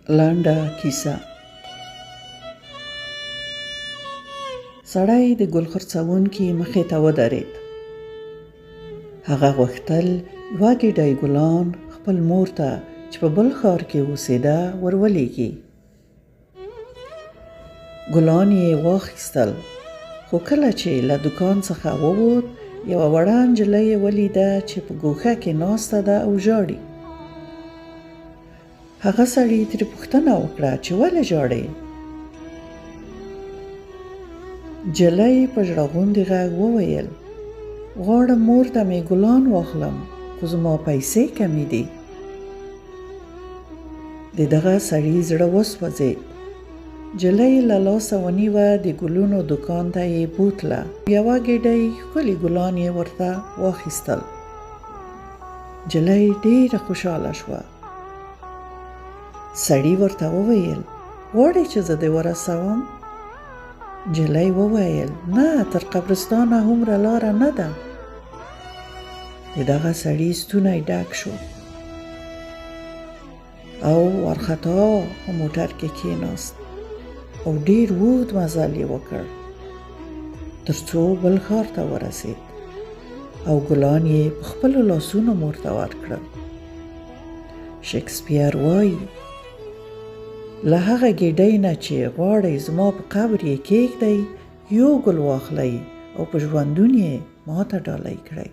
لنډه کیسه. سړی د ګل خرڅوونکي مخې ته ودرېد. هغه غوښتل یوه ګېډۍ ګلان خپل مور ته چې په بل ښار کې اوسېده ورولېږي. ګلان یې واخیستل، خو کله چې له دوکان څخه ووت یوه وړه نجلۍ یې ولیده چې په ګوښه کې ناسته ده او ژاړي. هغه سړي ترې پوښتنه وکړه چې ولې ژاړې؟ نجلۍ په ژړغونډي غږ وویل: غواړم مور ته مې ګلان واخلم، خو زما پیسې کمې دي. د دغه سړي زړه وسوځېد. نجلۍ له لاسه ونیوه، د ګلونو دوکان ته یې بوتله. یوه ګېډۍ ښکلي ګلان یې ورته واخیستل. نجلۍ ډېره خوشحاله شوه. سړي ورته وویل: غواړې چې زه دې ورسوم؟ نجلۍ وویل: نه، تر قبرستانه هومره لاره نه ده. د دغه سړي ستونی ډک شو او وارخطا په موټر کې کېناست او ډېر اوږد مزل یې وکړ تر څو بل ښار ته ورسېد او ګلان یې په خپلو لاسونو مور ته ورکړل. شکسپیر وایي: له هغه ګېډۍ نه چې غواړئ زما په قبر یې کېږدئ، یو ګل واخلئ او په ژوندون یې ماته ډالۍ کړئ.